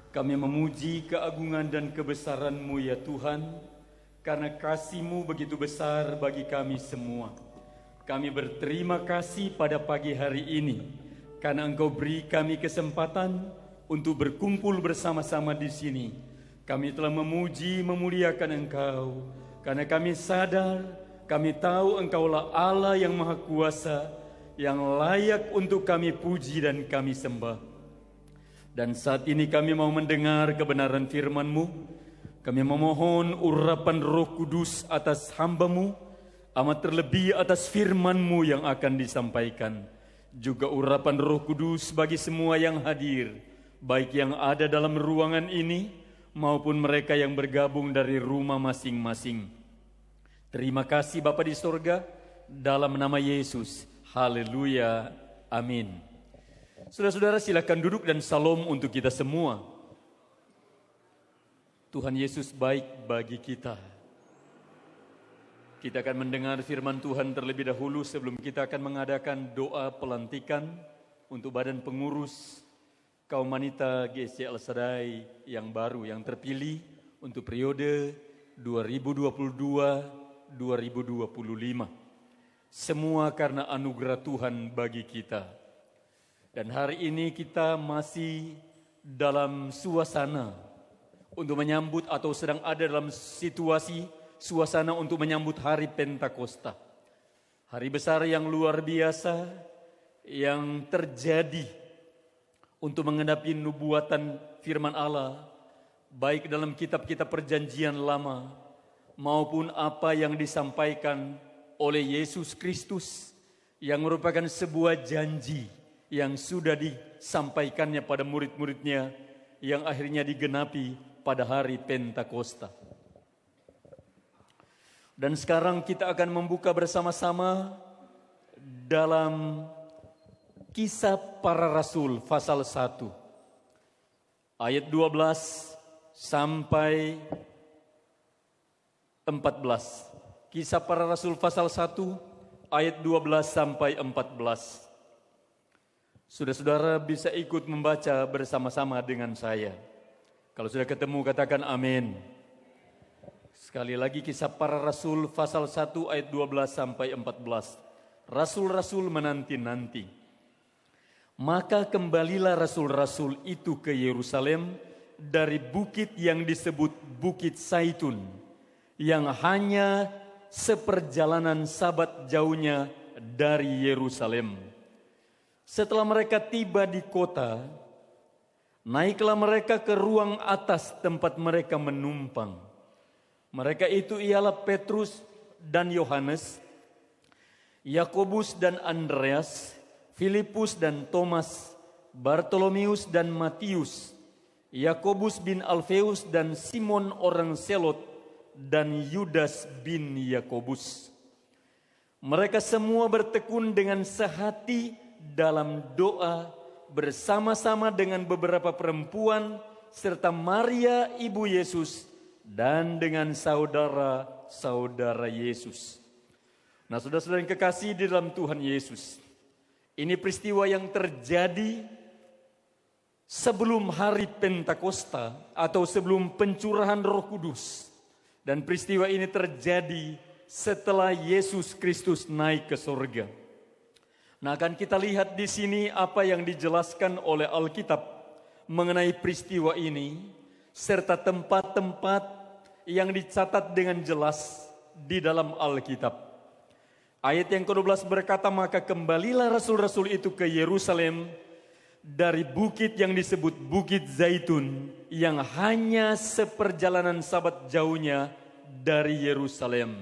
Kami memuji keagungan dan kebesaran-Mu ya Tuhan, karena kasih-Mu begitu besar bagi kami semua. Kami berterima kasih pada pagi hari ini, karena Engkau beri kami kesempatan untuk berkumpul bersama-sama di sini. Kami telah memuji, memuliakan Engkau, karena kami sadar, kami tahu Engkaulah Allah yang Maha Kuasa, yang layak untuk kami puji dan kami sembah. Dan saat ini kami mau mendengar kebenaran firman-Mu. Kami memohon urapan Roh Kudus atas hamba-Mu, amat terlebih atas firman-Mu yang akan disampaikan. Juga urapan Roh Kudus bagi semua yang hadir, baik yang ada dalam ruangan ini maupun mereka yang bergabung dari rumah masing-masing. Terima kasih Bapa di sorga, dalam nama Yesus. Haleluya. Amin. Saudara-saudara, silakan duduk dan salam untuk kita semua. Tuhan Yesus baik bagi kita. Kita akan mendengar firman Tuhan terlebih dahulu sebelum kita akan mengadakan doa pelantikan untuk badan pengurus kaum wanita GC Al-Sadai yang baru, yang terpilih untuk periode 2022-2025. Semua karena anugerah Tuhan bagi kita. Dan hari ini kita masih dalam suasana untuk menyambut atau sedang ada dalam situasi suasana untuk menyambut hari Pentakosta. Hari besar yang luar biasa yang terjadi untuk menghadapi nubuatan firman Allah, baik dalam kitab-kitab perjanjian lama maupun apa yang disampaikan oleh Yesus Kristus yang merupakan sebuah janji yang sudah disampaikannya pada murid-muridnya yang akhirnya digenapi pada hari Pentakosta. Dan sekarang kita akan membuka bersama-sama dalam Kisah Para Rasul pasal 1 ayat 12 sampai 14. Kisah Para Rasul pasal 1 ayat 12 sampai 14. Saudara-saudara bisa ikut membaca bersama-sama dengan saya. Kalau sudah ketemu katakan amin. Sekali lagi Kisah Para Rasul pasal 1 ayat 12 sampai 14. Rasul-rasul menanti-nanti. Maka kembalilah rasul-rasul itu ke Yerusalem dari bukit yang disebut Bukit Zaitun, yang hanya seperjalanan sabat jauhnya dari Yerusalem. Setelah mereka tiba di kota, naiklah mereka ke ruang atas tempat mereka menumpang. Mereka itu ialah Petrus dan Yohanes, Yakobus dan Andreas, Filipus dan Thomas, Bartolomeus dan Matius, Yakobus bin Alfeus dan Simon orang Selot, dan Yudas bin Yakobus. Mereka semua bertekun dengan sehati dalam doa bersama-sama dengan beberapa perempuan serta Maria ibu Yesus dan dengan saudara-saudara Yesus. Nah, saudara-saudara yang kekasih di dalam Tuhan Yesus, ini peristiwa yang terjadi sebelum hari Pentakosta atau sebelum pencurahan Roh Kudus, dan peristiwa ini terjadi setelah Yesus Kristus naik ke surga. Nah, akan kita lihat di sini apa yang dijelaskan oleh Alkitab mengenai peristiwa ini, serta tempat-tempat yang dicatat dengan jelas di dalam Alkitab. Ayat yang ke-12 berkata, maka kembalilah rasul-rasul itu ke Yerusalem dari bukit yang disebut Bukit Zaitun, yang hanya seperjalanan sabat jauhnya dari Yerusalem.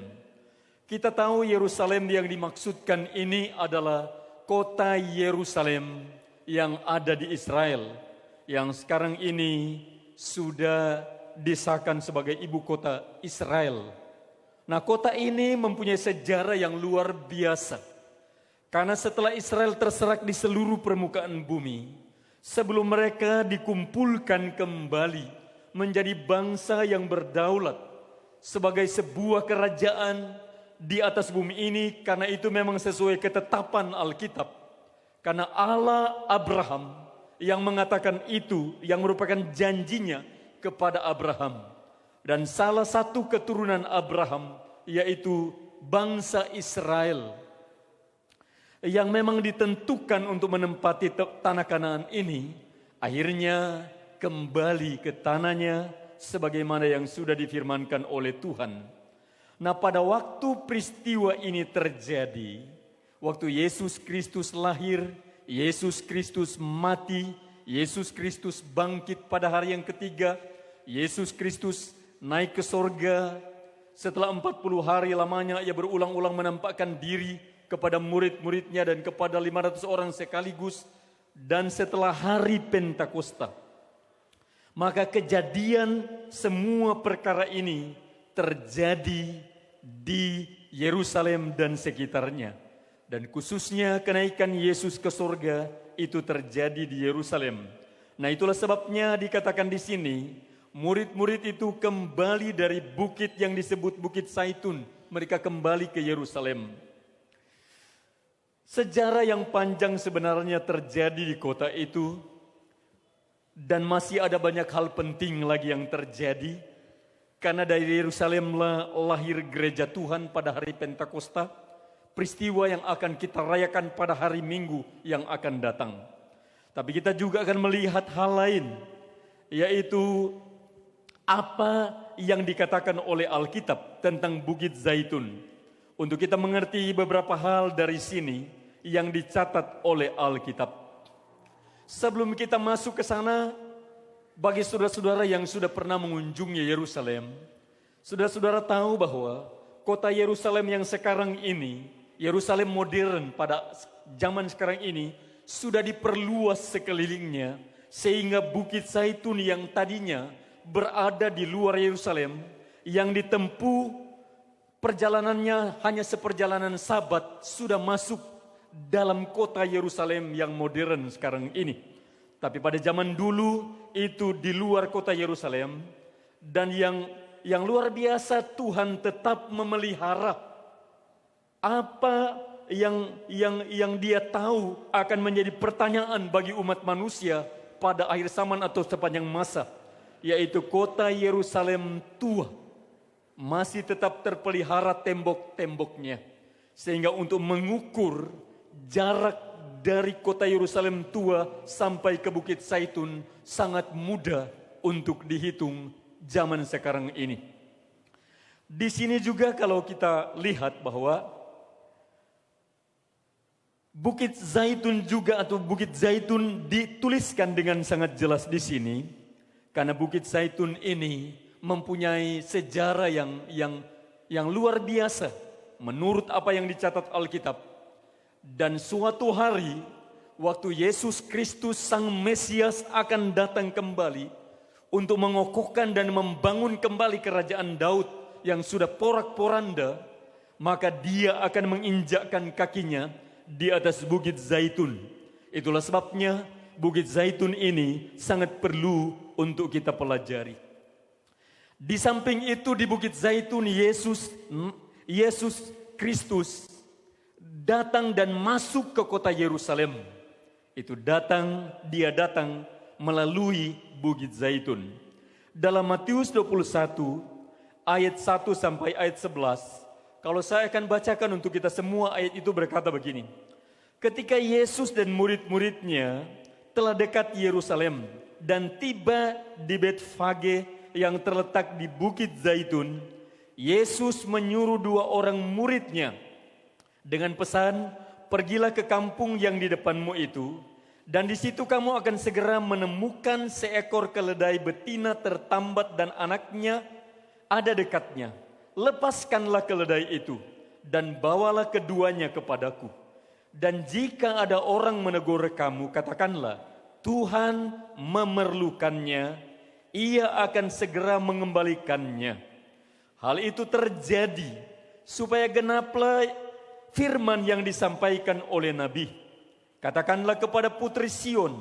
Kita tahu Yerusalem yang dimaksudkan ini adalah kota Yerusalem yang ada di Israel, yang sekarang ini sudah disahkan sebagai ibu kota Israel. Nah, kota ini mempunyai sejarah yang luar biasa. Karena setelah Israel terserak di seluruh permukaan bumi, sebelum mereka dikumpulkan kembali menjadi bangsa yang berdaulat sebagai sebuah kerajaan di atas bumi ini, karena itu memang sesuai ketetapan Alkitab. Karena Allah Abraham, yang mengatakan itu, yang merupakan janjinya kepada Abraham. Dan salah satu keturunan Abraham yaitu bangsa Israel yang memang ditentukan untuk menempati tanah Kanaan ini, akhirnya kembali ke tanahnya sebagaimana yang sudah difirmankan oleh Tuhan. Nah, pada waktu peristiwa ini terjadi, waktu Yesus Kristus lahir, Yesus Kristus mati, Yesus Kristus bangkit pada hari yang ketiga, Yesus Kristus naik ke sorga. Setelah 40 hari lamanya ia berulang-ulang menampakkan diri kepada murid-muridnya dan kepada 500 orang sekaligus. Dan setelah hari Pentakosta, maka kejadian semua perkara ini terjadi di Yerusalem dan sekitarnya. Dan khususnya kenaikan Yesus ke surga itu terjadi di Yerusalem. Nah, itulah sebabnya dikatakan di sini, murid-murid itu kembali dari bukit yang disebut Bukit Zaitun. Mereka kembali ke Yerusalem. Sejarah yang panjang sebenarnya terjadi di kota itu. Dan masih ada banyak hal penting lagi yang terjadi. Karena dari Yerusalemlah lahir gereja Tuhan pada hari Pentakosta. Peristiwa yang akan kita rayakan pada hari Minggu yang akan datang. Tapi kita juga akan melihat hal lain. Yaitu apa yang dikatakan oleh Alkitab tentang Bukit Zaitun. Untuk kita mengerti beberapa hal dari sini yang dicatat oleh Alkitab. Sebelum kita masuk ke sana, bagi saudara-saudara yang sudah pernah mengunjungi Yerusalem, saudara-saudara tahu bahwa kota Yerusalem yang sekarang ini, Yerusalem modern pada zaman sekarang ini, sudah diperluas sekelilingnya, sehingga Bukit Zaitun yang tadinya berada di luar Yerusalem, yang ditempuh perjalanannya hanya seperjalanan Sabat, sudah masuk dalam kota Yerusalem yang modern sekarang ini. Tapi pada zaman dulu itu di luar kota Yerusalem, dan yang luar biasa, Tuhan tetap memelihara apa yang Dia tahu akan menjadi pertanyaan bagi umat manusia pada akhir zaman atau sepanjang masa, yaitu kota Yerusalem tua masih tetap terpelihara tembok-temboknya, sehingga untuk mengukur jarak dari kota Yerusalem tua sampai ke Bukit Zaitun sangat mudah untuk dihitung zaman sekarang ini. Di sini juga kalau kita lihat bahwa Bukit Zaitun juga atau Bukit Zaitun dituliskan dengan sangat jelas di sini, karena Bukit Zaitun ini mempunyai sejarah yang luar biasa menurut apa yang dicatat Alkitab. Dan suatu hari, waktu Yesus Kristus Sang Mesias akan datang kembali untuk mengokohkan dan membangun kembali kerajaan Daud yang sudah porak-poranda, maka Dia akan menginjakkan kakinya di atas Bukit Zaitun. Itulah sebabnya Bukit Zaitun ini sangat perlu untuk kita pelajari. Di samping itu di Bukit Zaitun Yesus Kristus datang dan masuk ke kota Yerusalem. Dia datang melalui Bukit Zaitun. Dalam Matius 21 ayat 1 sampai ayat 11, kalau saya akan bacakan untuk kita semua, ayat itu berkata begini. Ketika Yesus dan murid-muridnya telah dekat Yerusalem dan tiba di Betfage yang terletak di Bukit Zaitun, Yesus menyuruh 2 orang muridnya dengan pesan, pergilah ke kampung yang di depanmu itu, dan di situ kamu akan segera menemukan seekor keledai betina tertambat dan anaknya ada dekatnya. Lepaskanlah keledai itu dan bawalah keduanya kepadaku. Dan jika ada orang menegur kamu, katakanlah, Tuhan memerlukannya, Ia akan segera mengembalikannya. Hal itu terjadi supaya genaplah firman yang disampaikan oleh Nabi. Katakanlah kepada putri Sion,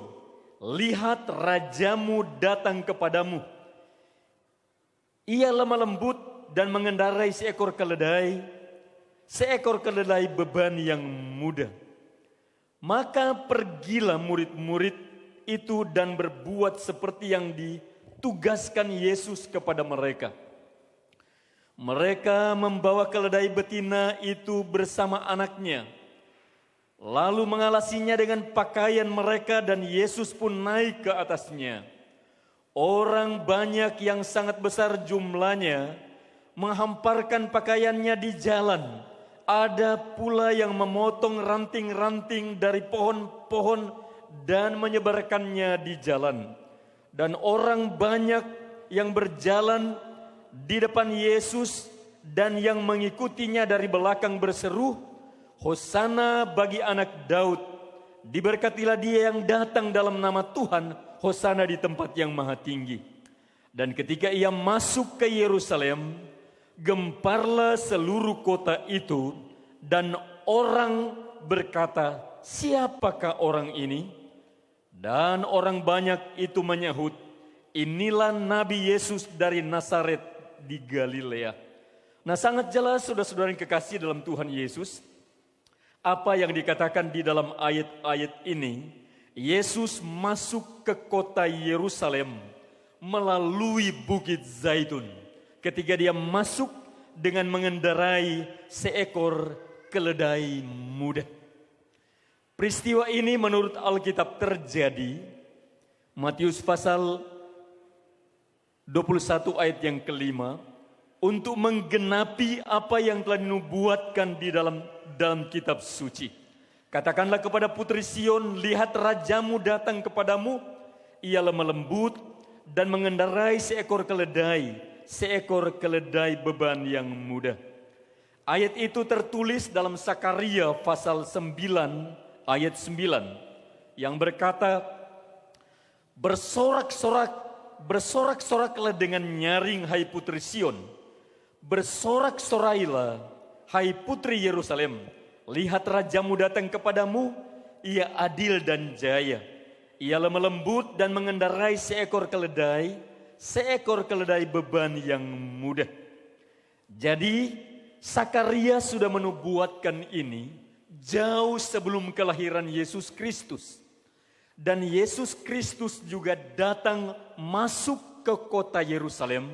lihat rajamu datang kepadamu. Ia lemah lembut dan mengendarai seekor keledai beban yang mudah. Maka pergilah murid-murid itu dan berbuat seperti yang ditugaskan Yesus kepada mereka. Mereka membawa keledai betina itu bersama anaknya, lalu mengalasinya dengan pakaian mereka dan Yesus pun naik ke atasnya. Orang banyak yang sangat besar jumlahnya menghamparkan pakaiannya di jalan. Ada pula yang memotong ranting-ranting dari pohon-pohon dan menyebarkannya di jalan. Dan orang banyak yang berjalan di depan Yesus dan yang mengikutinya dari belakang berseru, Hosana bagi anak Daud. Diberkatilah dia yang datang dalam nama Tuhan, Hosana di tempat yang maha tinggi. Dan ketika ia masuk ke Yerusalem, gemparlah seluruh kota itu dan orang berkata, siapakah orang ini? Dan orang banyak itu menyahut, inilah Nabi Yesus dari Nazaret di Galilea. Nah, sangat jelas saudara-saudara yang kekasih dalam Tuhan Yesus, apa yang dikatakan di dalam ayat-ayat ini, Yesus masuk ke kota Yerusalem melalui Bukit Zaitun. Ketika dia masuk dengan mengendarai seekor keledai muda. Peristiwa ini menurut Alkitab terjadi, Matius pasal 21 ayat yang kelima, untuk menggenapi apa yang telah dinubuatkan di dalam kitab suci. Katakanlah kepada putri Sion, lihat rajamu datang kepadamu, ia lemah lembut dan mengendarai seekor keledai beban yang muda. Ayat itu tertulis dalam Sakaria pasal 9 ayat 9 yang berkata, bersorak-soraklah dengan nyaring hai putri Sion, bersorak-sorailah hai putri Yerusalem, lihat rajamu datang kepadamu, ia adil dan jaya, ia lemah lembut dan mengendarai seekor keledai beban yang muda. Jadi Sakaria sudah menubuatkan ini jauh sebelum kelahiran Yesus Kristus. Dan Yesus Kristus juga datang masuk ke kota Yerusalem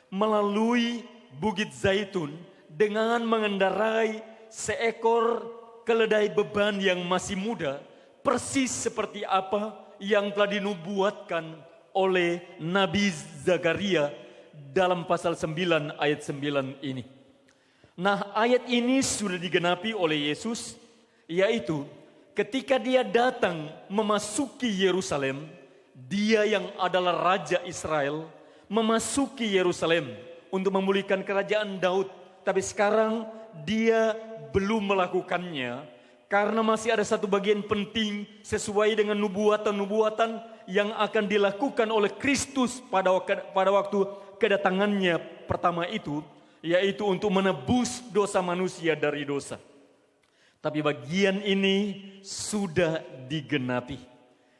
melalui Bukit Zaitun dengan mengendarai seekor keledai beban yang masih muda, persis seperti apa yang telah dinubuatkan oleh Nabi Zakaria dalam pasal 9 ayat 9 ini. Nah, ayat ini sudah digenapi oleh Yesus, yaitu ketika dia datang memasuki Yerusalem, dia yang adalah Raja Israel memasuki Yerusalem untuk memulihkan kerajaan Daud. Tapi sekarang dia belum melakukannya karena masih ada satu bagian penting sesuai dengan nubuatan-nubuatan yang akan dilakukan oleh Kristus pada waktu kedatangannya pertama itu, yaitu untuk menebus dosa manusia dari dosa. Tapi bagian ini sudah digenapi,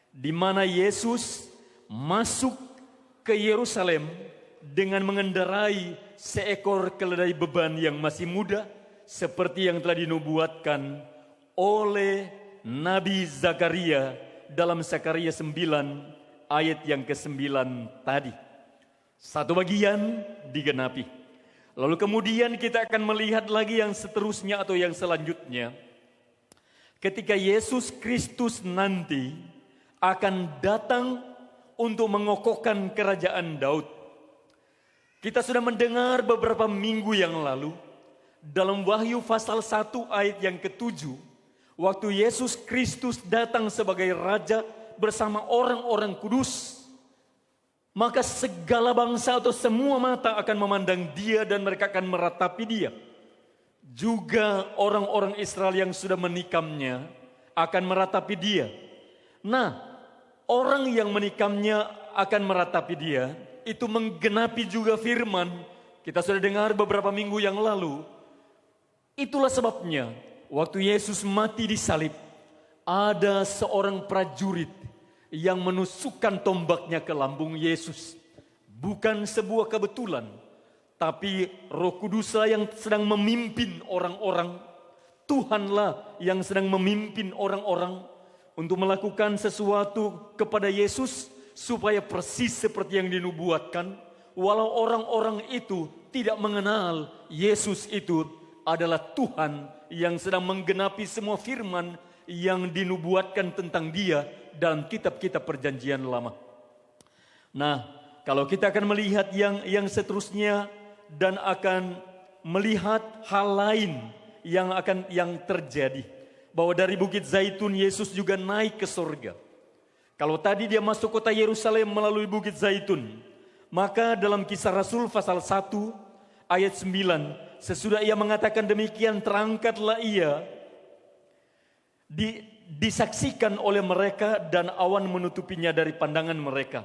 di mana Yesus masuk ke Yerusalem dengan mengendarai seekor keledai beban yang masih muda, seperti yang telah dinubuatkan oleh Nabi Zakaria dalam Sakaria 9 ayat yang ke-9 tadi. Satu bagian digenapi. Lalu kemudian kita akan melihat lagi yang seterusnya atau yang selanjutnya. Ketika Yesus Kristus nanti akan datang untuk mengokohkan kerajaan Daud. Kita sudah mendengar beberapa minggu yang lalu dalam Wahyu pasal 1 ayat yang ke-7, waktu Yesus Kristus datang sebagai Raja bersama orang-orang kudus, maka segala bangsa atau semua mata akan memandang dia dan mereka akan meratapi dia. Juga orang-orang Israel yang sudah menikamnya akan meratapi dia. Nah, orang yang menikamnya akan meratapi dia, itu menggenapi juga firman. Kita sudah dengar beberapa minggu yang lalu. Itulah sebabnya waktu Yesus mati di salib, ada seorang prajurit yang menusukkan tombaknya ke lambung Yesus. Bukan sebuah kebetulan, tapi Roh Kuduslah yang sedang memimpin orang-orang. Tuhanlah yang sedang memimpin orang-orang untuk melakukan sesuatu kepada Yesus supaya persis seperti yang dinubuatkan, walau orang-orang itu tidak mengenal Yesus itu adalah Tuhan yang sedang menggenapi semua firman yang dinubuatkan tentang Dia dalam kitab-kitab Perjanjian Lama. Nah, kalau kita akan melihat yang seterusnya dan akan melihat hal lain yang terjadi, bahwa dari Bukit Zaitun Yesus juga naik ke surga. Kalau tadi dia masuk kota Yerusalem melalui Bukit Zaitun, maka dalam Kisah Rasul pasal 1 ayat 9, sesudah ia mengatakan demikian, terangkatlah ia, disaksikan oleh mereka dan awan menutupinya dari pandangan mereka.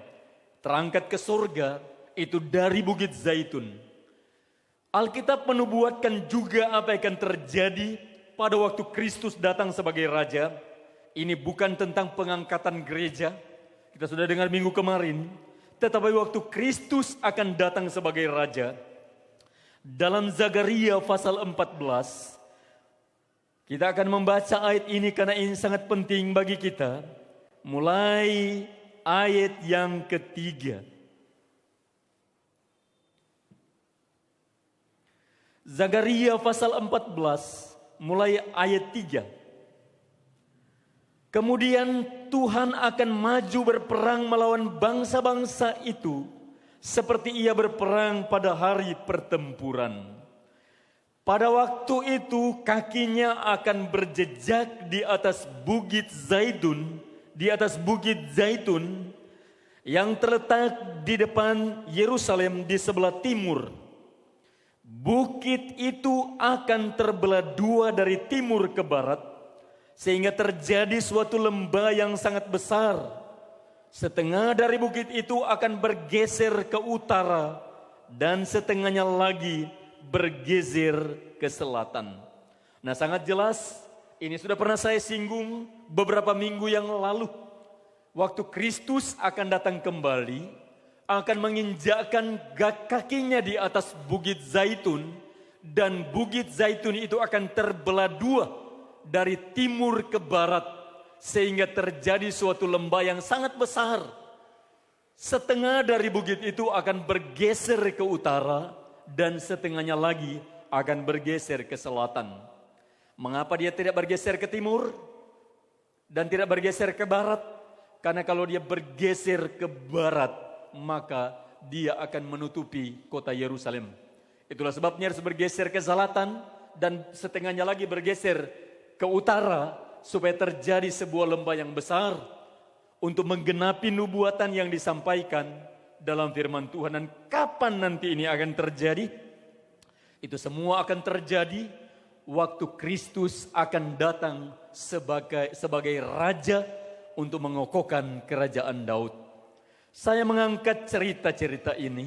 Terangkat ke surga itu dari Bukit Zaitun. Alkitab menubuatkan juga apa yang akan terjadi pada waktu Kristus datang sebagai Raja. Ini bukan tentang pengangkatan gereja, kita sudah dengar minggu kemarin. Tetapi waktu Kristus akan datang sebagai Raja, dalam Zakaria pasal 14, kita akan membaca ayat ini karena ini sangat penting bagi kita. Mulai ayat yang ketiga. Zakaria pasal 14, mulai ayat 3. Kemudian Tuhan akan maju berperang melawan bangsa-bangsa itu seperti ia berperang pada hari pertempuran. Pada waktu itu kakinya akan berjejak di atas Bukit Zaitun, yang terletak di depan Yerusalem di sebelah timur. Bukit itu akan terbelah dua dari timur ke barat, sehingga terjadi suatu lembah yang sangat besar. Setengah dari bukit itu akan bergeser ke utara dan setengahnya lagi bergeser ke selatan. Nah, sangat jelas ini sudah pernah saya singgung beberapa minggu yang lalu. Waktu Kristus akan datang kembali, akan menginjakkan kakinya di atas Bukit Zaitun, dan Bukit Zaitun itu akan terbelah dua dari timur ke barat, sehingga terjadi suatu lembah yang sangat besar. Setengah dari bukit itu akan bergeser ke utara dan setengahnya lagi akan bergeser ke selatan. Mengapa dia tidak bergeser ke timur dan tidak bergeser ke barat? Karena kalau dia bergeser ke barat, maka dia akan menutupi kota Yerusalem. Itulah sebabnya harus bergeser ke selatan dan setengahnya lagi bergeser ke utara, supaya terjadi sebuah lembah yang besar untuk menggenapi nubuatan yang disampaikan dalam firman Tuhan. Dan kapan nanti ini akan terjadi? Itu semua akan terjadi waktu Kristus akan datang sebagai Raja untuk mengokohkan kerajaan Daud. Saya mengangkat cerita-cerita ini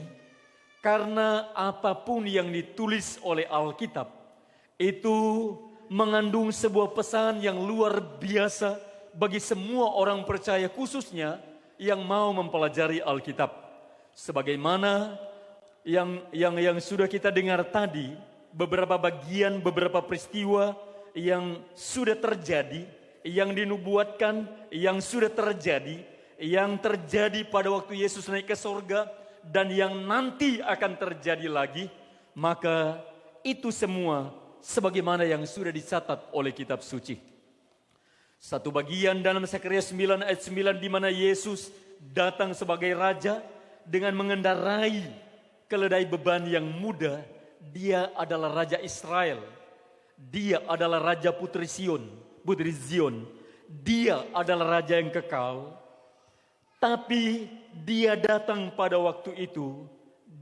karena apapun yang ditulis oleh Alkitab itu mengandung sebuah pesan yang luar biasa bagi semua orang percaya, khususnya yang mau mempelajari Alkitab. Sebagaimana yang sudah kita dengar tadi, beberapa bagian, beberapa peristiwa yang sudah terjadi, yang dinubuatkan, yang sudah terjadi, yang terjadi pada waktu Yesus naik ke surga, dan yang nanti akan terjadi lagi, maka itu semua sebagaimana yang sudah dicatat oleh kitab suci. Satu bagian dalam Zakaria 9 ayat 9 di mana Yesus datang sebagai Raja dengan mengendarai keledai beban yang muda. Dia adalah Raja Israel. Dia adalah Raja Putri Zion. Dia adalah Raja yang kekal. Tapi dia datang pada waktu itu,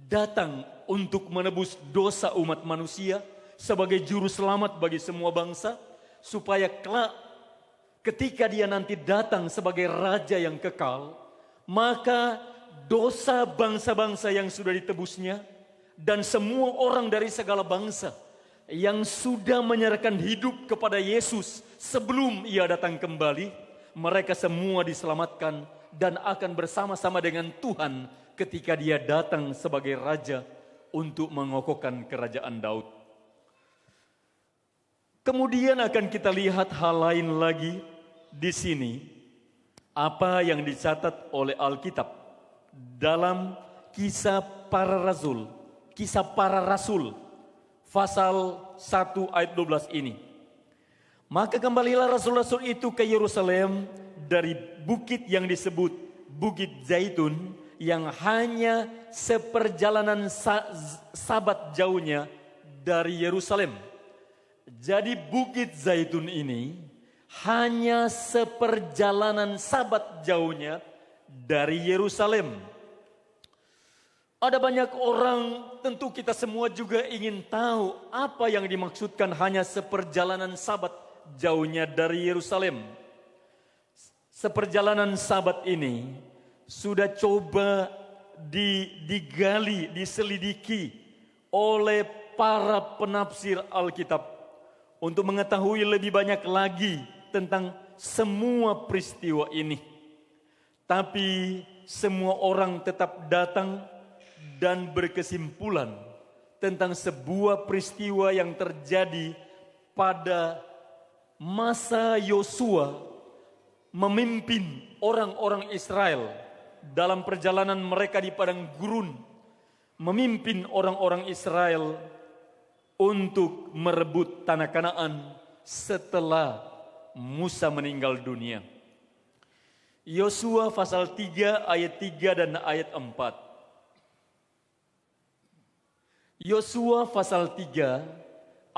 datang untuk menebus dosa umat manusia, sebagai juru selamat bagi semua bangsa, supaya kelak ketika dia nanti datang sebagai Raja yang kekal, maka dosa bangsa-bangsa yang sudah ditebusnya dan semua orang dari segala bangsa yang sudah menyerahkan hidup kepada Yesus sebelum ia datang kembali, mereka semua diselamatkan dan akan bersama-sama dengan Tuhan ketika dia datang sebagai Raja untuk mengokohkan kerajaan Daud. Kemudian akan kita lihat hal lain lagi di sini apa yang dicatat oleh Alkitab dalam Kisah Para Rasul pasal 1 ayat 12 ini. Maka kembalilah rasul-rasul itu ke Yerusalem dari bukit yang disebut Bukit Zaitun yang hanya seperjalanan sabat jauhnya dari Yerusalem. Jadi Bukit Zaitun ini hanya seperjalanan sabat jauhnya dari Yerusalem. Ada banyak orang, tentu kita semua juga ingin tahu apa yang dimaksudkan hanya seperjalanan sabat jauhnya dari Yerusalem. Seperjalanan sabat ini sudah coba digali, diselidiki oleh para penafsir Alkitab untuk mengetahui lebih banyak lagi tentang semua peristiwa ini. Tapi semua orang tetap datang dan berkesimpulan tentang sebuah peristiwa yang terjadi pada masa Yosua memimpin orang-orang Israel dalam perjalanan mereka di padang gurun, memimpin orang-orang Israel untuk merebut tanah Kanaan setelah Musa meninggal dunia. Yosua pasal 3 ayat 3 dan ayat 4. Yosua pasal 3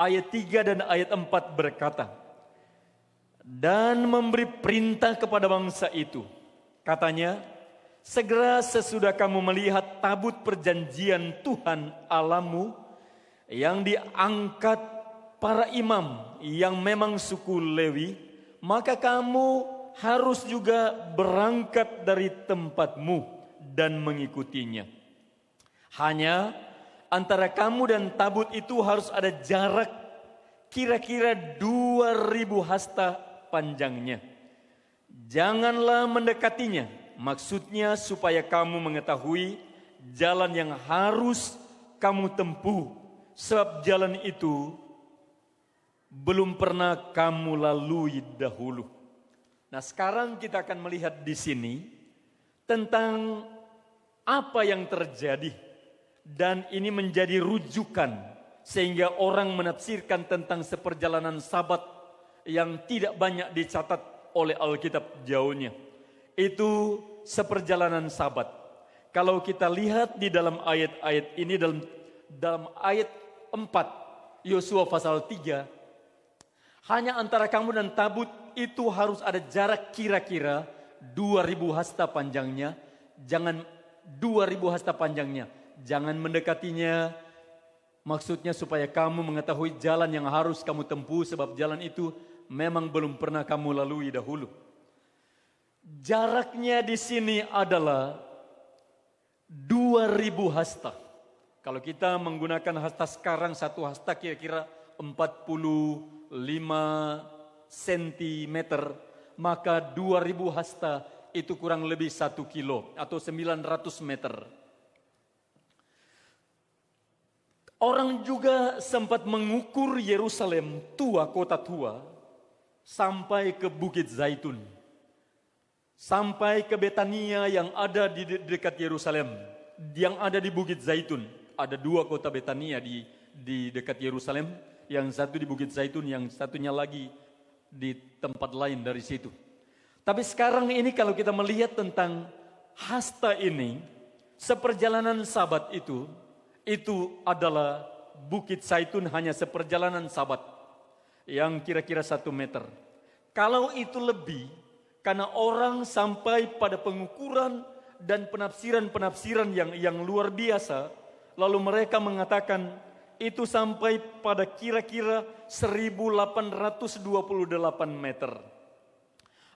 ayat 3 dan ayat 4 berkata, dan memberi perintah kepada bangsa itu. Katanya, segera sesudah kamu melihat tabut perjanjian Tuhan Allahmu yang diangkat para imam yang memang suku Lewi, maka kamu harus juga berangkat dari tempatmu dan mengikutinya. Hanya antara kamu dan tabut itu harus ada jarak kira-kira 2000 hasta panjangnya. Janganlah mendekatinya, maksudnya supaya kamu mengetahui jalan yang harus kamu tempuh, sebab jalan itu belum pernah kamu lalui dahulu. Nah, sekarang kita akan melihat di sini tentang apa yang terjadi, dan ini menjadi rujukan sehingga orang menafsirkan tentang seperjalanan sabat yang tidak banyak dicatat oleh Alkitab jauhnya. Itu seperjalanan sabat. Kalau kita lihat di dalam ayat-ayat ini, dalam ayat 4 Yosua pasal 3, hanya antara kamu dan tabut itu harus ada jarak kira-kira 2000 hasta panjangnya. Jangan 2000 hasta panjangnya. Jangan mendekatinya. Maksudnya supaya kamu mengetahui jalan yang harus kamu tempuh, sebab jalan itu memang belum pernah kamu lalui dahulu. Jaraknya di sini adalah 2000 hasta. Kalau kita menggunakan hasta sekarang, satu hasta kira-kira 45 cm, maka 2000 hasta itu kurang lebih 1 kilo atau 900 meter. Orang juga sempat mengukur Yerusalem tua, kota tua, sampai ke Bukit Zaitun, sampai ke Betania yang ada di dekat Yerusalem, yang ada di Bukit Zaitun. Ada 2 kota Betania di dekat Yerusalem, yang satu di Bukit Zaitun, yang satunya lagi di tempat lain dari situ. Tapi sekarang ini kalau kita melihat tentang hasta ini, seperjalanan sabat itu adalah Bukit Zaitun hanya seperjalanan sabat yang kira-kira 1 meter. Kalau itu lebih, karena orang sampai pada pengukuran dan penafsiran yang luar biasa, lalu mereka mengatakan itu sampai pada kira-kira 1828 meter.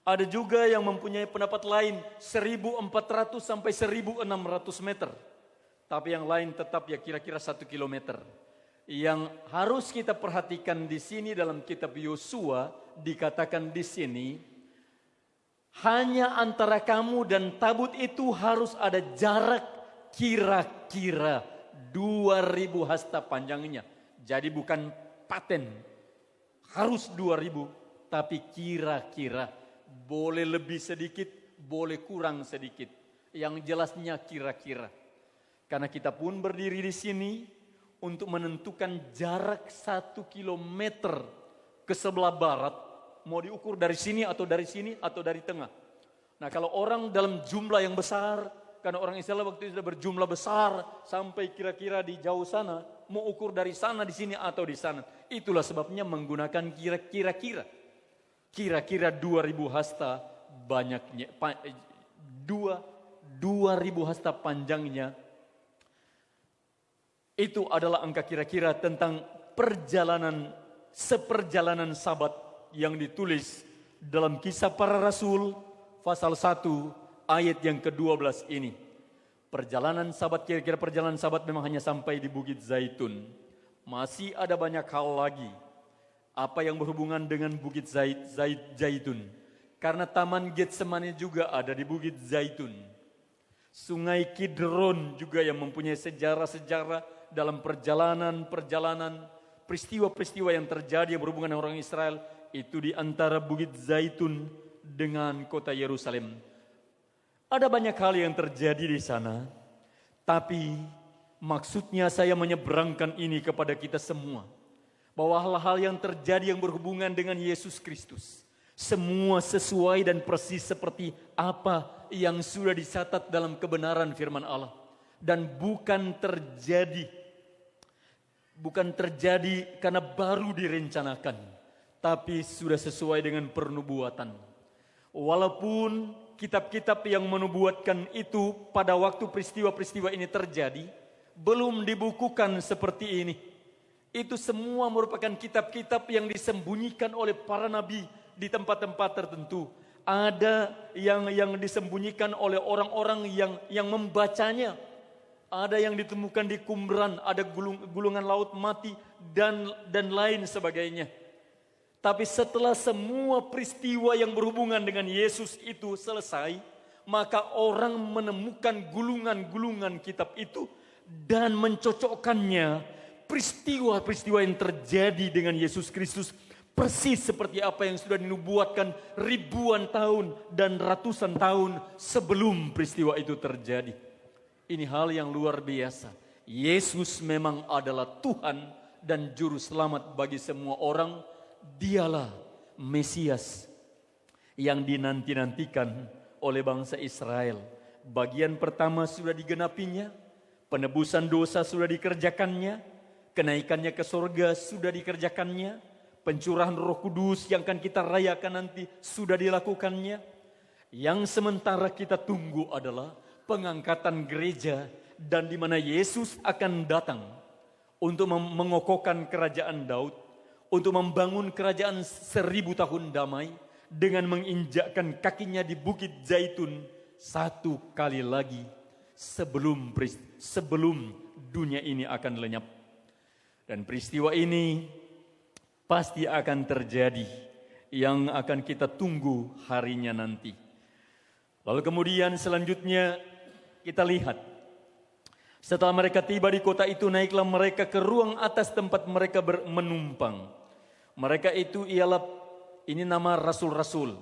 Ada juga yang mempunyai pendapat lain 1400 sampai 1600 meter. Tapi yang lain tetap ya kira-kira 1 kilometer. Yang harus kita perhatikan di sini dalam kitab Yosua, dikatakan di sini, hanya antara kamu dan tabut itu harus ada jarak kira-kira 2000 hasta panjangnya. Jadi bukan paten harus 2000, tapi kira-kira Boleh lebih sedikit, boleh kurang sedikit. Yang jelasnya kira-kira. Karena kita pun berdiri di sini untuk menentukan jarak 1 kilometer ke sebelah barat. Mau diukur dari sini atau dari tengah. Nah kalau orang dalam jumlah yang besar, karena orang Israel waktu itu sudah berjumlah besar sampai kira-kira di jauh sana, mau ukur dari sana, di sini atau di sana. Itulah sebabnya menggunakan kira-kira. Kira-kira 2000 hasta banyaknya, 2000 hasta panjangnya. Itu adalah angka kira-kira tentang seperjalanan Sabat yang ditulis dalam Kisah Para Rasul pasal 1 ayat yang ke-12 ini. Perjalanan Sabat, kira-kira perjalanan Sabat memang hanya sampai di Bukit Zaitun. Masih ada banyak hal lagi. Apa yang berhubungan dengan Bukit Zaitun. Karena Taman Getsemani juga ada di Bukit Zaitun. Sungai Kidron juga yang mempunyai sejarah-sejarah dalam perjalanan peristiwa-peristiwa yang terjadi yang berhubungan dengan orang Israel. Itu di antara Bukit Zaitun dengan kota Yerusalem. Ada banyak hal yang terjadi di sana. Tapi maksudnya saya menyeberangkan ini kepada kita semua. Bahwa hal-hal yang terjadi yang berhubungan dengan Yesus Kristus. Semua sesuai dan persis seperti apa yang sudah dicatat dalam kebenaran firman Allah. Dan bukan terjadi karena baru direncanakan. Tapi sudah sesuai dengan pernubuatan. Walaupun kitab-kitab yang menubuatkan itu pada waktu peristiwa-peristiwa ini terjadi, belum dibukukan seperti ini. Itu semua merupakan kitab-kitab yang disembunyikan oleh para nabi di tempat-tempat tertentu. Ada yang disembunyikan oleh orang-orang yang membacanya. Ada yang ditemukan di Qumran, ada gulungan laut mati dan lain sebagainya. Tapi setelah semua peristiwa yang berhubungan dengan Yesus itu selesai, maka orang menemukan gulungan-gulungan kitab itu dan mencocokkannya. Peristiwa-peristiwa yang terjadi dengan Yesus Kristus persis seperti apa yang sudah dinubuatkan ribuan tahun dan ratusan tahun sebelum peristiwa itu terjadi. Ini hal yang luar biasa. Yesus memang adalah Tuhan dan Juru Selamat bagi semua orang. Dialah Mesias yang dinanti-nantikan oleh bangsa Israel. Bagian pertama sudah digenapinya, penebusan dosa sudah dikerjakannya, kenaikannya ke surga sudah dikerjakannya, pencurahan Roh Kudus yang akan kita rayakan nanti sudah dilakukannya. Yang sementara kita tunggu adalah pengangkatan gereja dan di mana Yesus akan datang untuk mengokohkan kerajaan Daud, untuk membangun kerajaan 1000 tahun damai dengan menginjakkan kakinya di Bukit Zaitun satu kali lagi sebelum dunia ini akan lenyap. Dan peristiwa ini pasti akan terjadi yang akan kita tunggu harinya nanti. Lalu kemudian selanjutnya kita lihat. Setelah mereka tiba di kota itu, naiklah mereka ke ruang atas tempat mereka menumpang. Mereka itu ialah, ini nama rasul-rasul.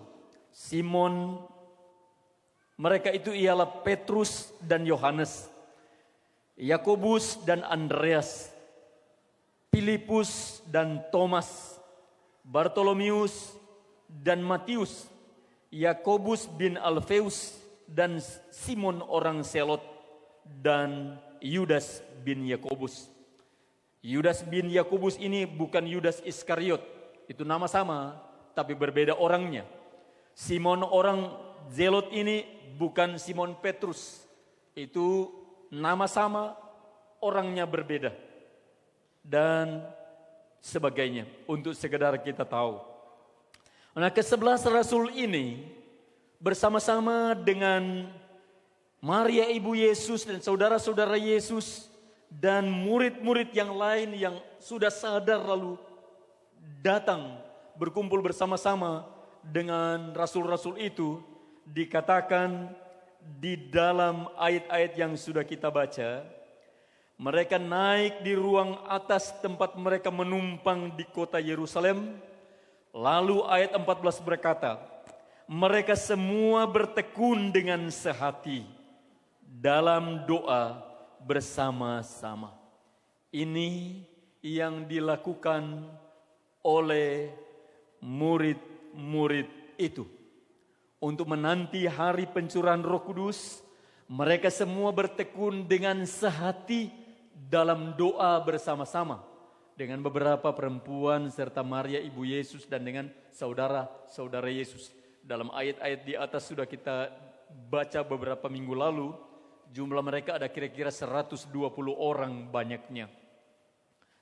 Mereka itu ialah Petrus dan Yohanes, Yakobus dan Andreas, Filipus dan Thomas, Bartolomeus dan Matius, Yakobus bin Alfeus dan Simon orang Selot, dan Yudas bin Yakobus. Yudas bin Yakobus ini bukan Yudas Iskariot, itu nama sama tapi berbeda orangnya. Simon orang Zelot ini bukan Simon Petrus, itu nama sama, orangnya berbeda. Dan sebagainya, untuk sekedar kita tahu. Nah, ke-11 rasul ini bersama-sama dengan Maria ibu Yesus dan saudara-saudara Yesus dan murid-murid yang lain yang sudah sadar lalu datang berkumpul bersama-sama dengan rasul-rasul itu, dikatakan di dalam ayat-ayat yang sudah kita baca, mereka naik di ruang atas tempat mereka menumpang di kota Yerusalem. Lalu ayat 14 berkata, mereka semua bertekun dengan sehati dalam doa bersama-sama. Ini yang dilakukan oleh murid-murid itu. Untuk menanti hari pencurahan Roh Kudus, mereka semua bertekun dengan sehati dalam doa bersama-sama dengan beberapa perempuan serta Maria ibu Yesus dan dengan saudara-saudara Yesus. Dalam ayat-ayat di atas sudah kita baca beberapa minggu lalu, jumlah mereka ada kira-kira 120 orang banyaknya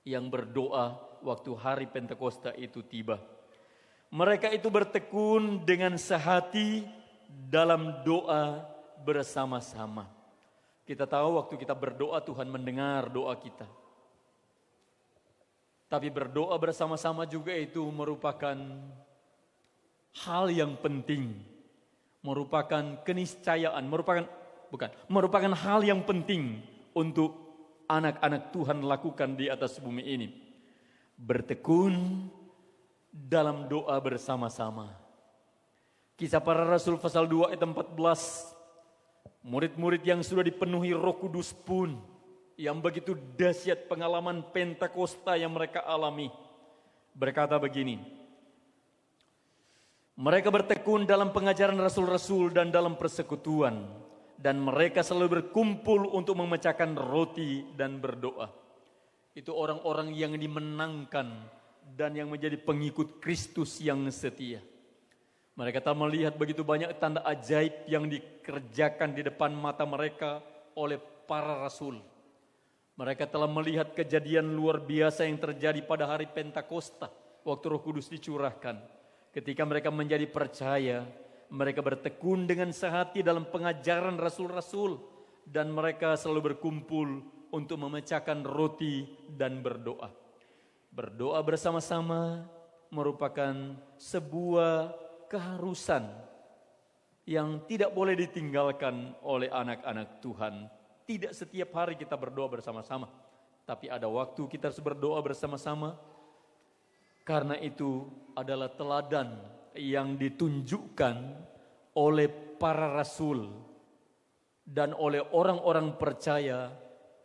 yang berdoa waktu hari Pentakosta itu tiba. Mereka itu bertekun dengan sehati dalam doa bersama-sama. Kita tahu waktu kita berdoa Tuhan mendengar doa kita. Tapi berdoa bersama-sama juga itu merupakan hal yang penting. Merupakan keniscayaan, merupakan hal yang penting untuk anak-anak Tuhan lakukan di atas bumi ini. Bertekun dalam doa bersama-sama. Kisah Para Rasul pasal 2 ayat 14. Murid-murid yang sudah dipenuhi Roh Kudus pun, yang begitu dahsyat pengalaman Pentakosta yang mereka alami, berkata begini, mereka bertekun dalam pengajaran rasul-rasul dan dalam persekutuan, dan mereka selalu berkumpul untuk memecahkan roti dan berdoa. Itu orang-orang yang dimenangkan dan yang menjadi pengikut Kristus yang setia. Mereka telah melihat begitu banyak tanda ajaib yang dikerjakan di depan mata mereka oleh para rasul. Mereka telah melihat kejadian luar biasa yang terjadi pada hari Pentakosta, waktu Roh Kudus dicurahkan. Ketika mereka menjadi percaya, mereka bertekun dengan sehati dalam pengajaran rasul-rasul, dan mereka selalu berkumpul untuk memecahkan roti dan berdoa. Berdoa bersama-sama merupakan sebuah keharusan yang tidak boleh ditinggalkan oleh anak-anak Tuhan. Tidak setiap hari kita berdoa bersama-sama, tapi ada waktu kita harus berdoa bersama-sama. Karena itu adalah teladan yang ditunjukkan oleh para rasul dan oleh orang-orang percaya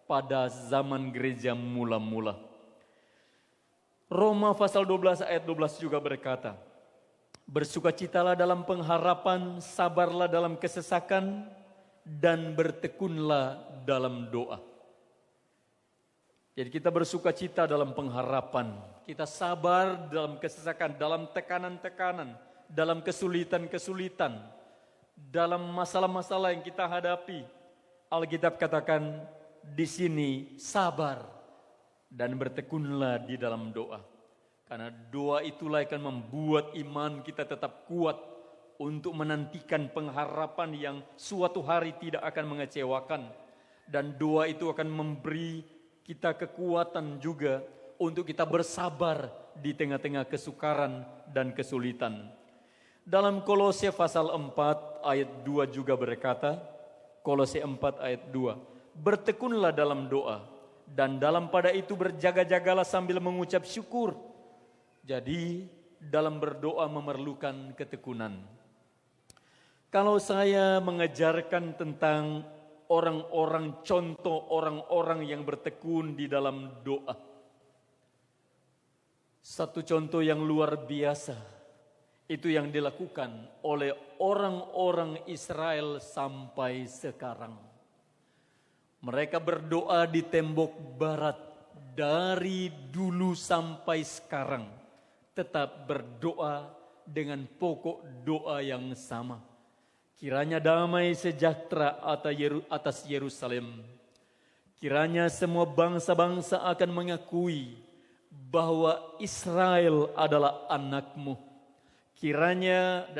pada zaman gereja mula-mula. Roma pasal 12 ayat 12 juga berkata, bersukacitalah dalam pengharapan, sabarlah dalam kesesakan, dan bertekunlah dalam doa. Jadi kita bersukacita dalam pengharapan, kita sabar dalam kesesakan, dalam tekanan-tekanan, dalam kesulitan-kesulitan, dalam masalah-masalah yang kita hadapi. Alkitab katakan di sini sabar dan bertekunlah di dalam doa. Karena doa itulah akan membuat iman kita tetap kuat untuk menantikan pengharapan yang suatu hari tidak akan mengecewakan. Dan doa itu akan memberi kita kekuatan juga untuk kita bersabar di tengah-tengah kesukaran dan kesulitan. Dalam Kolose pasal 4 ayat 2 juga berkata, Kolose 4 ayat 2, bertekunlah dalam doa, dan dalam pada itu berjaga-jagalah sambil mengucap syukur. Jadi dalam berdoa memerlukan ketekunan. Kalau saya mengajarkan tentang orang-orang, contoh orang-orang yang bertekun di dalam doa, satu contoh yang luar biasa itu yang dilakukan oleh orang-orang Israel sampai sekarang. Mereka berdoa di tembok barat dari dulu sampai sekarang, tetap berdoa dengan pokok doa yang sama. Kiranya damai sejahtera atas Yerusalem. Kiranya semua bangsa-bangsa akan mengakui bahwa Israel adalah anakmu. Kiranya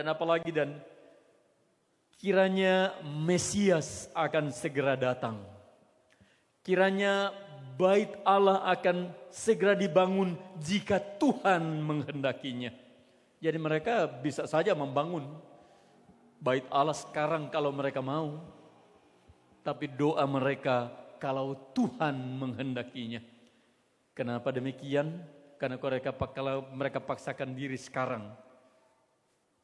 kiranya Mesias akan segera datang. Kiranya Bait Allah akan segera dibangun jika Tuhan menghendakinya. Jadi mereka bisa saja membangun Bait Allah sekarang kalau mereka mau. Tapi doa mereka kalau Tuhan menghendakinya. Kenapa demikian? Karena kalau mereka paksakan diri sekarang,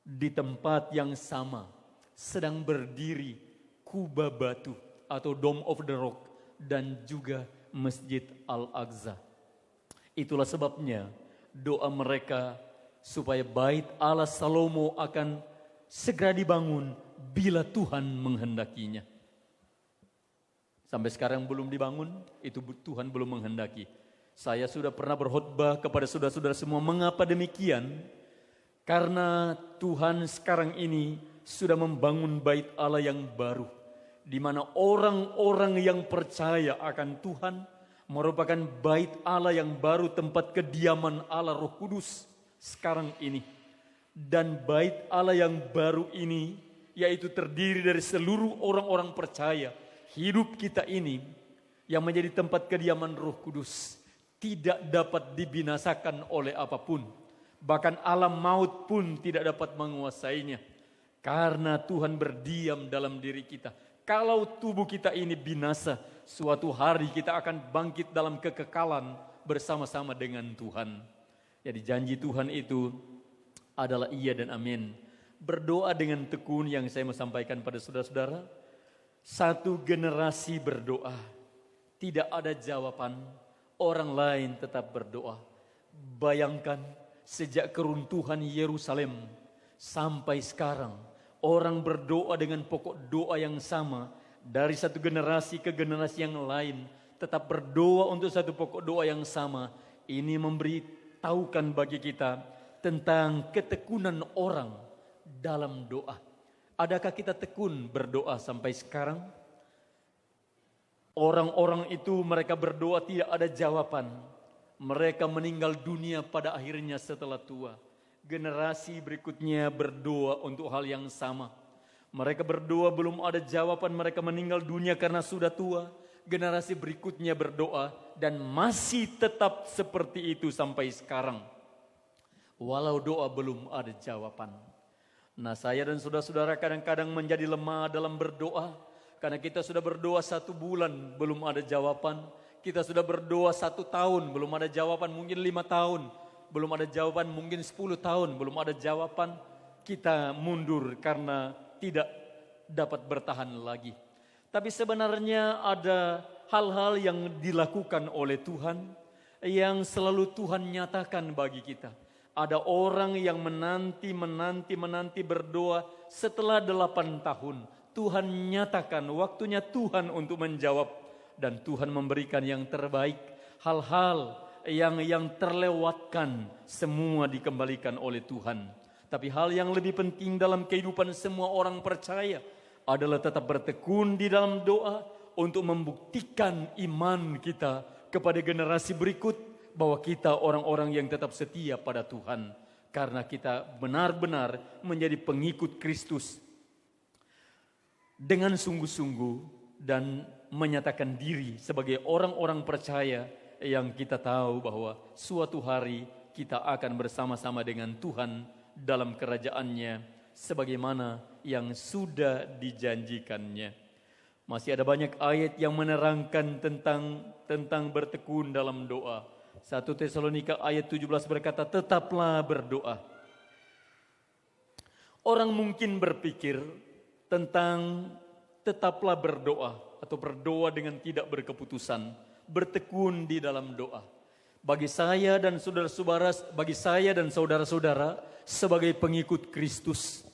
di tempat yang sama sedang berdiri kubah batu atau Dome of the Rock dan juga Masjid Al-Aqsa. Itulah sebabnya doa mereka supaya bait Allah Salomo akan segera dibangun bila Tuhan menghendakinya. Sampai sekarang belum dibangun, itu Tuhan belum menghendaki. Saya sudah pernah berkhotbah kepada saudara-saudara semua, mengapa demikian? Karena Tuhan sekarang ini sudah membangun bait Allah yang baru, di mana orang-orang yang percaya akan Tuhan merupakan bait Allah yang baru, tempat kediaman Allah Roh Kudus sekarang ini. Dan bait Allah yang baru ini yaitu terdiri dari seluruh orang-orang percaya. Hidup kita ini yang menjadi tempat kediaman Roh Kudus tidak dapat dibinasakan oleh apapun. Bahkan alam maut pun tidak dapat menguasainya. Karena Tuhan berdiam dalam diri kita. Kalau tubuh kita ini binasa, suatu hari kita akan bangkit dalam kekekalan bersama-sama dengan Tuhan. Jadi janji Tuhan itu adalah iya dan amin. Berdoa dengan tekun yang saya mau sampaikan pada saudara-saudara. Satu generasi berdoa, tidak ada jawaban, orang lain tetap berdoa. Bayangkan sejak keruntuhan Yerusalem sampai sekarang, orang berdoa dengan pokok doa yang sama. Dari satu generasi ke generasi yang lain, tetap berdoa untuk satu pokok doa yang sama. Ini memberitahukan bagi kita tentang ketekunan orang dalam doa. Adakah kita tekun berdoa sampai sekarang? Orang-orang itu mereka berdoa tidak ada jawaban. Mereka meninggal dunia pada akhirnya setelah tua. Generasi berikutnya berdoa untuk hal yang sama. Mereka berdoa belum ada jawaban, mereka meninggal dunia karena sudah tua. Generasi berikutnya berdoa dan masih tetap seperti itu sampai sekarang. Walau doa belum ada jawaban. Nah, saya dan saudara-saudara kadang-kadang menjadi lemah dalam berdoa. Karena kita sudah berdoa 1 bulan belum ada jawaban. Kita sudah berdoa 1 tahun belum ada jawaban, mungkin 5 tahun. Belum ada jawaban, mungkin 10 tahun belum ada jawaban. Kita mundur karena tidak dapat bertahan lagi. Tapi sebenarnya ada hal-hal yang dilakukan oleh Tuhan yang selalu Tuhan nyatakan bagi kita. Ada orang yang menanti berdoa setelah 8 tahun. Tuhan nyatakan waktunya Tuhan untuk menjawab. Dan Tuhan memberikan yang terbaik. Hal-hal yang terlewatkan semua dikembalikan oleh Tuhan. Tapi hal yang lebih penting dalam kehidupan semua orang percaya adalah tetap bertekun di dalam doa untuk membuktikan iman kita kepada generasi berikut. Bahwa kita orang-orang yang tetap setia pada Tuhan. Karena kita benar-benar menjadi pengikut Kristus. Dengan sungguh-sungguh dan menyatakan diri sebagai orang-orang percaya. Yang kita tahu bahwa suatu hari kita akan bersama-sama dengan Tuhan dalam kerajaannya. Sebagaimana yang sudah dijanjikannya. Masih ada banyak ayat yang menerangkan tentang bertekun dalam doa. 1 Tesalonika ayat 17 berkata, tetaplah berdoa. Orang mungkin berpikir tentang tetaplah berdoa atau berdoa dengan tidak berkeputusan, bertekun di dalam doa. Bagi saya dan saudara-saudara sebagai pengikut Kristus,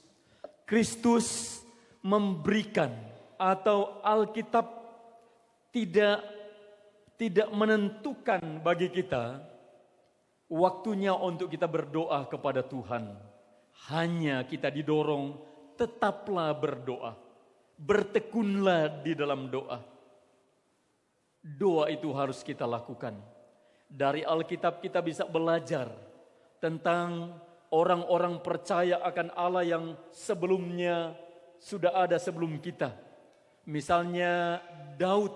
Kristus memberikan atau Alkitab tidak menentukan bagi kita waktunya untuk kita berdoa kepada Tuhan. Hanya kita didorong tetaplah berdoa. Bertekunlah di dalam doa. Doa itu harus kita lakukan. Dari Alkitab kita bisa belajar tentang orang-orang percaya akan Allah yang sebelumnya sudah ada sebelum kita. Misalnya Daud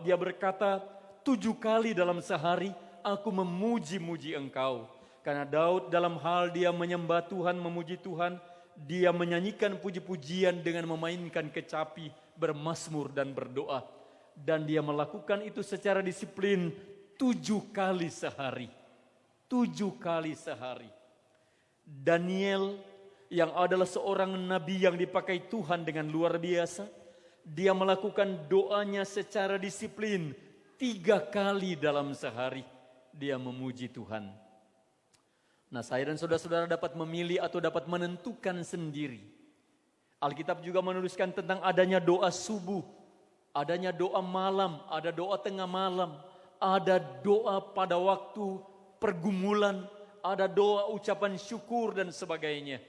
dia berkata, 7 kali dalam sehari aku memuji-muji engkau. Karena Daud dalam hal dia menyembah Tuhan, memuji Tuhan, dia menyanyikan puji-pujian dengan memainkan kecapi, bermazmur dan berdoa. Dan dia melakukan itu secara disiplin 7 kali sehari. 7 kali sehari. Daniel yang adalah seorang nabi yang dipakai Tuhan dengan luar biasa. Dia melakukan doanya secara disiplin 3 kali dalam sehari. Dia memuji Tuhan. Nah, saya dan saudara-saudara dapat memilih atau dapat menentukan sendiri. Alkitab juga menuliskan tentang adanya doa subuh, adanya doa malam, ada doa tengah malam, ada doa pada waktu pergumulan, ada doa ucapan syukur dan sebagainya.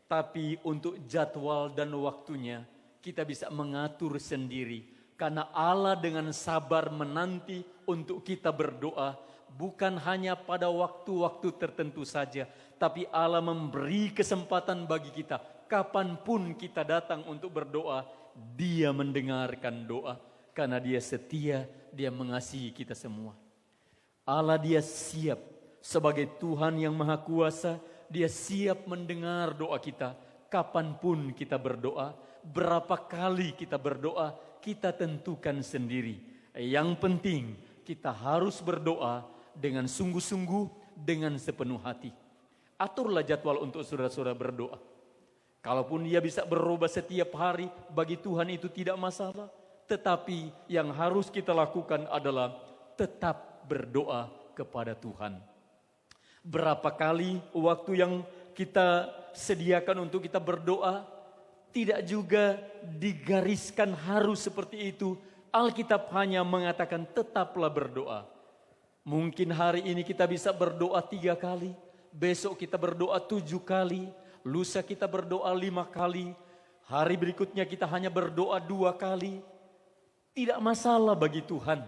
Tapi untuk jadwal dan waktunya kita bisa mengatur sendiri. Karena Allah dengan sabar menanti untuk kita berdoa. Bukan hanya pada waktu-waktu tertentu saja. Tapi Allah memberi kesempatan bagi kita. Kapanpun kita datang untuk berdoa, Dia mendengarkan doa. Karena Dia setia, Dia mengasihi kita semua. Allah Dia siap sebagai Tuhan yang Maha Kuasa. Dia siap mendengar doa kita. Kapanpun kita berdoa, berapa kali kita berdoa, kita tentukan sendiri. Yang penting kita harus berdoa dengan sungguh-sungguh, dengan sepenuh hati. Aturlah jadwal untuk saudara-saudara berdoa. Kalaupun dia bisa berubah setiap hari, bagi Tuhan itu tidak masalah. Tetapi yang harus kita lakukan adalah tetap berdoa kepada Tuhan. Berapa kali waktu yang kita sediakan untuk kita berdoa, tidak juga digariskan harus seperti itu. Alkitab hanya mengatakan tetaplah berdoa. Mungkin hari ini kita bisa berdoa 3 kali, besok kita berdoa 7 kali, lusa kita berdoa 5 kali, hari berikutnya kita hanya berdoa 2 kali. Tidak masalah bagi Tuhan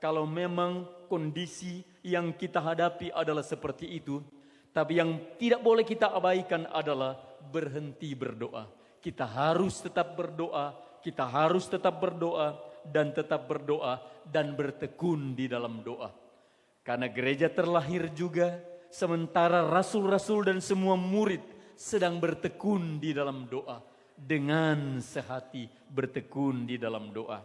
kalau memang kondisi yang kita hadapi adalah seperti itu. Tapi yang tidak boleh kita abaikan adalah berhenti berdoa. Kita harus tetap berdoa, kita harus tetap berdoa dan tetap berdoa dan bertekun di dalam doa. Karena gereja terlahir juga sementara rasul-rasul dan semua murid sedang bertekun di dalam doa. Dengan sehati bertekun di dalam doa.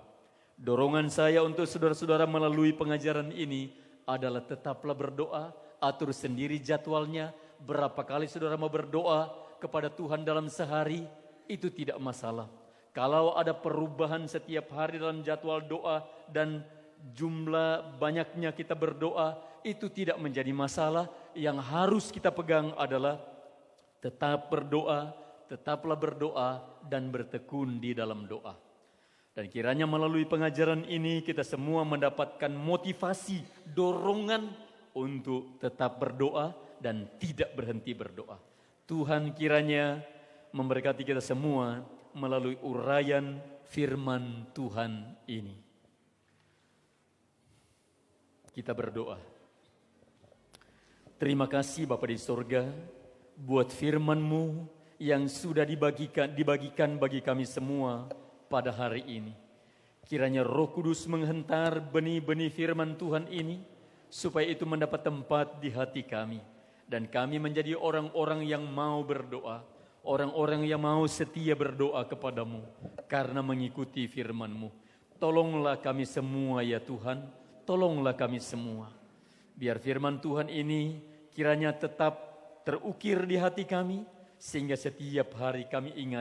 Dorongan saya untuk saudara-saudara melalui pengajaran ini adalah tetaplah berdoa, atur sendiri jadwalnya. Berapa kali saudara mau berdoa kepada Tuhan dalam sehari, itu tidak masalah. Kalau ada perubahan setiap hari dalam jadwal doa dan jumlah banyaknya kita berdoa, itu tidak menjadi masalah. Yang harus kita pegang adalah tetap berdoa, tetaplah berdoa dan bertekun di dalam doa. Dan kiranya melalui pengajaran ini kita semua mendapatkan motivasi, dorongan untuk tetap berdoa dan tidak berhenti berdoa. Tuhan kiranya memberkati kita semua melalui uraian firman Tuhan ini. Kita berdoa. Terima kasih Bapa di sorga buat firman-Mu yang sudah dibagikan bagi kami semua pada hari ini. Kiranya Roh Kudus menghentar benih-benih firman Tuhan ini supaya itu mendapat tempat di hati kami dan kami menjadi orang-orang yang mau berdoa, orang-orang yang mau setia berdoa kepadamu karena mengikuti firman-Mu. Tolonglah kami semua ya Tuhan, tolonglah kami semua. Biar firman Tuhan ini kiranya tetap terukir di hati kami sehingga setiap hari kami ingat